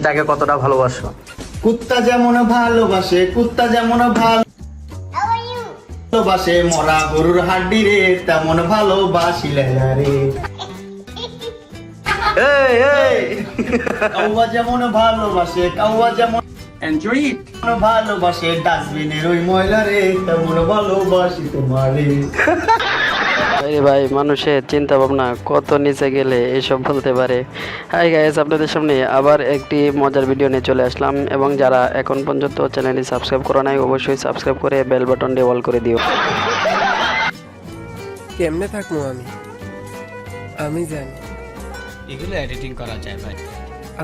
কুত্তাকে কতটা ভালোবাসো? কুত্তা যেমন ভালোবাসে, কুত্তা যেমন ভালোবাসে মরা গরুর হাড্ডি রে, তেমন ভালোবাসি লেলা রে। কাউয়া যেমন ভালোবাসে, কাউয়া যেমন ভালোবাসে ডাস্টবিনের ওই ময়লা রে, তেমন ভালোবাসি তোমারে। ভাই মানুষের চিন্তা ভাবনা কত নিচে গেলে এসব বলতে পারে। হাই গাইস, আপনাদের সামনে আবার একটি মজার ভিডিও নিয়ে চলে আসলাম, এবং যারা এখন পর্যন্ত চ্যানেলটি সাবস্ক্রাইব করা নাই অবশ্যই সাবস্ক্রাইব করে বেল বাটনটি অল করে দিও। কেমনে থাকবো আমি জানি এগুলো এডিটিং করা যায় ভাই।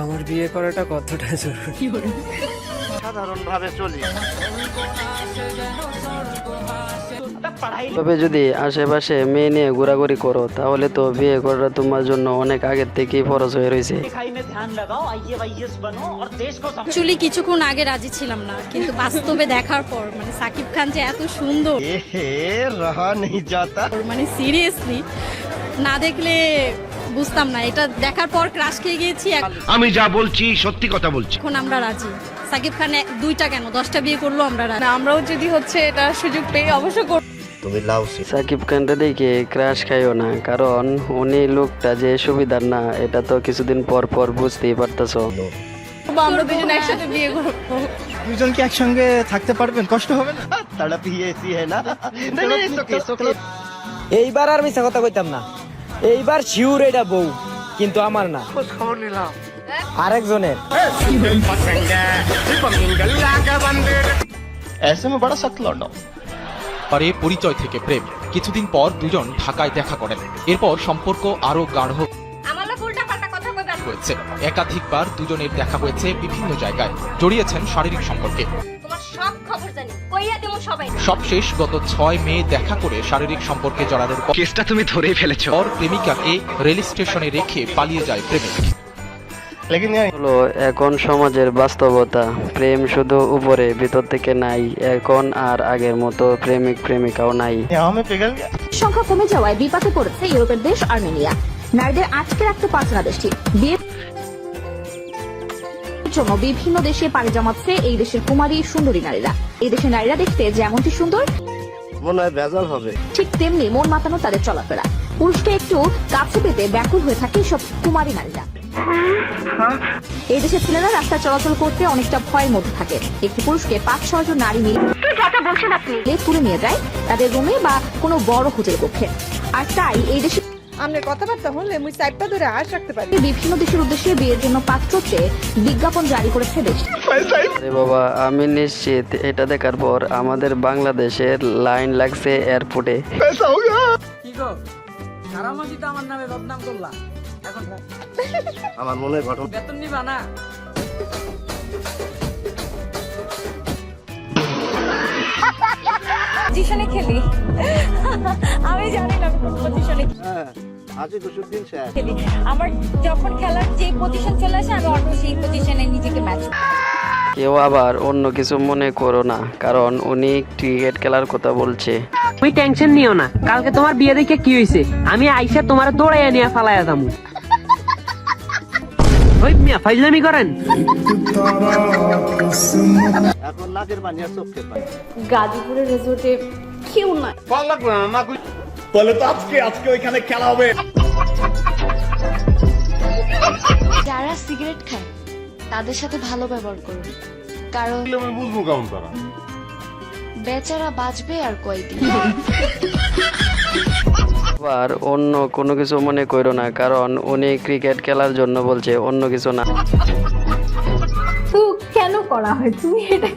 আমার বিয়ে করাটা কতটা জরুরি। সাধারণভাবে চলি। তবে যদি আশেপাশে মেয়ে নিয়ে ঘোরাঘুরি করো তাহলে তো বিয়ে করাটা তোমার জন্য অনেক আগের থেকেই ফরজ হয়ে রয়েছে। অ্যাকচুয়ালি কিছুক্ষণ আগে রাজি ছিলাম না, কিন্তু বাস্তবে দেখার পর মানে সাকিব খান যে এত সুন্দর, রহা নেই যাতা। মানে সিরিয়াসলি না দেখলে বুঝতাম না। এটা দেখার পর ক্রাশ খেয়ে গিয়েছি। আমি যা বলছি সত্যি কথা বলছি। এখন আমরা রাজি। সাকিব খান 2টা কেন 10টা বিয়ে করলো, আমরা রাজি। আমরাও যদি হচ্ছে এটা সুযোগ পেয়ে অবশ্য করব। সাকিব খানটা দেখে ক্রাশ খাইও না, কারণ উনি লোকটা যে সুবিধার না এটা তো কিছুদিন পর পর বুঝতেই পারতেছ। আমরা দুজন একসাথে বিয়ে করব। দুজন কি একসঙ্গে থাকতে পারবেন? কষ্ট হবে না? তাড়া পিয়েছি হ্যাঁ না? এইবার আর মিছা কথা কইতাম না, এইবার শিউর এটা বউ, কিন্তু আমার না, খবর নিলাম আরেকজনের। ऐसे में बड़ा सख्त लौंडा। পরে পরিচয় থেকে প্রেম, কিছুদিন পর দুজন ঢাকায় দেখা করেন। এরপর সম্পর্ক আরো গাঢ় হয়েছে। একাধিকবার দুজনের দেখা হয়েছে, বিভিন্ন জায়গায় জড়িয়েছেন শারীরিক সম্পর্কে। সবশেষ গত 6 মে দেখা করে শারীরিক সম্পর্কে জড়ানোর পর কেসটা তুমি ধরেই ফেলেছো। প্রেমিকাকে রেল স্টেশনে রেখে পালিয়ে যায় প্রেমিক। হলো এখন সমাজের বাস্তবতা, প্রেম শুধু উপরে ভিতর থেকে নাই। এখন আর আগের মতো প্রেমিক প্রেমিকাও নাই। সংখ্যা কমে যাওয়ায় বিপাকে পড়েছে ইউরোপের দেশ আর্মেনিয়া। নারীদের আটকে রাখতে পারছে না দেশটি। বিয়ের জন্য বিভিন্ন দেশে পাড়ি জমাচ্ছে এই দেশের কুমারী সুন্দরী নারীরা। এই দেশের নারীরা দেখতে যেমনটি সুন্দর, মনে হয় ভেজাল হবে, ঠিক তেমনি মন মাতানো তাদের চলাফেরা। পুরুষকে একটু কাছে পেতে ব্যাকুল হয়ে থাকে সব কুমারী নারীরা। এই দেশের ছেলেরা রাস্তায় চলাচল করতে অনেকটা ভয়ের মধ্যে থাকে। একটি পুরুষকে 5-6 জন নারী মিলে তুলে নিয়ে যায় তাদের রুমে বা কোনো বড় হোটেল কক্ষে। আর তাই এই দেশে আমাদের কথাবার্তা হলে মুই সাইডটা ধরে আশ রাখতে পারি। বিভিন্ন দেশের উদ্দেশ্যে বিয়ের জন্য পাত্র চেয়ে বিজ্ঞাপন জারি করেছে দেশটি। আরে বাবা, আমি নিশ্চিত এটা দেখার পর আমাদের বাংলাদেশের লাইন লাগছে এয়ারপোর্টে। কি গো, সারা মাসি তো আমার নামে বদনাম করলা, এখন আমার মনে ঘটনা বেতন নিবা না? পজিশনে খেলি। আমি জানি না কোন পজিশনে আজই দুদিন শেষ। খেলি। আমার যখন খেলার যে পজিশন চলে আসে আমি অটো সেই পজিশনে নিজেকে ম্যাচ। কেউ আবার অন্য কিছু মনে করো না, কারণ উনি ক্রিকেট খেলার কথা বলছে। তুমি টেনশন নিও না, কালকে তোমার বিয়ে দেখে কি হইছে, আমি আইসা তোমার দৌড়াইয়া নিয়ে ফালাইয়া যাবো। ওই মিয়া ফাইজলামি করেন। এখন নাকের পানি আর চোখের পানি। গাজীপুরের রিসোর্টে কেউ না। ভালো লাগবে না না বলে তো আজকে ওইখানে খেলা হবে। যারা সিগারেট খায় তাদের সাথে ভালো ব্যবহার করুন, কারণ আমি বুঝবো কেমন তারা বেচারা বাঁচবে আর কয়দিন। আবার অন্য কোনো কিছু মনে করো না, কারণ উনি ক্রিকেট খেলার জন্য বলছে, অন্য কিছু না। তো কেন করা হয়? তুমি এটা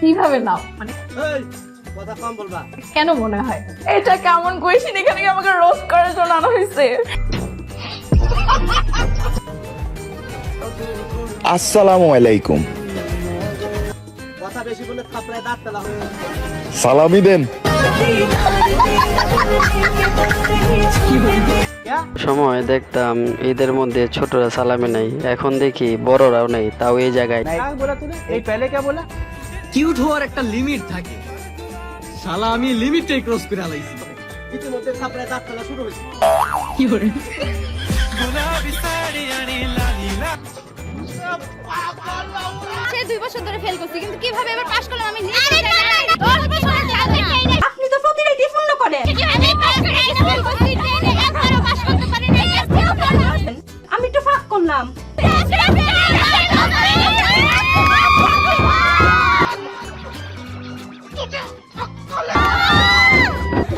কিভাবে নাও? মানে কথা কম বলবা। কেন মনে হয়? এটা কেমন কোয়েশ্চেন, এখানে কি আমাকে রোস্ট করার জন্য আনা হয়েছে? আসসালামু আলাইকুম। কথা বেশি বলে থাপড়ায় দাঁত ফেলা হবে। সালামি দেন। সময় দেখতাম ঈদের মধ্যে ছোটরা সালামি নাই, এখন দেখি বড়রাও নেই, তাও এই জায়গায়। এই পেলে কে বলা কিউট হওয়ার একটা লিমিট থাকে, শালা আমি লিমিটটাই ক্রস করে আলাইছি। ইতিমধ্যে থাপড়ায় দাঁত ফেলা শুরু হয়েছে। কি করে? 2 বছর ধরে ফেল করছি, কিন্তু কিভাবে এবার পাস করলাম আমি নিজে জানি না। 10 বছরের চাকরি নেই না। আপনি তো প্রতিরাই পূর্ণ করেন। আমি পাস করে ফেল করছি, একবারও পাস করতে পারি না। আমি তো পাস করলাম।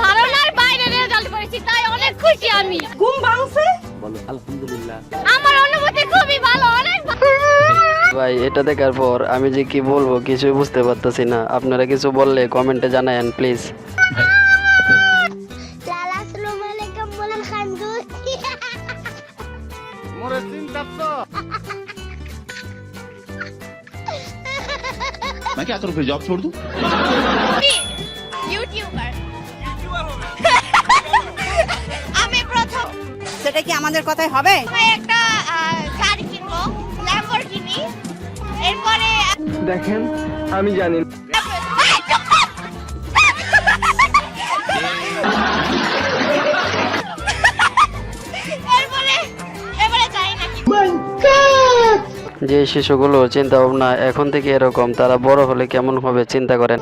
ধারণার বাইরে রেজাল্ট করেছি, তাই অনেক খুশি আমি। ঘুম ভাঙছে? বলো আলহামদুলিল্লাহ। আমার অনুভূতি খুবই ভালো, অনেক ভাই এটা দেখার পর আমি যে কি বলবো কিছুই বুঝতে পারতেছি না। আপনারা কিছু বললে কমেন্টে জানায়েন প্লিজ। আসসালামু আলাইকুম বলেন খানদু। মোরে চিন্তা তো मैं क्या करूं फिर जॉब छोड़ दूं ইউটিউবার। আমি প্রথম। সেটা কি আমাদের কথাই হবে? আমি একটা গাড়ি কিনবো, ল্যাম্বরগিনি। এরপরে দেখেন আমি জানি এবারে যাই নাকি। যে শিশুগুলো চিন্তা ভাবনা এখন থেকে এরকম, তারা বড় হলে কেমন হবে চিন্তা করেন।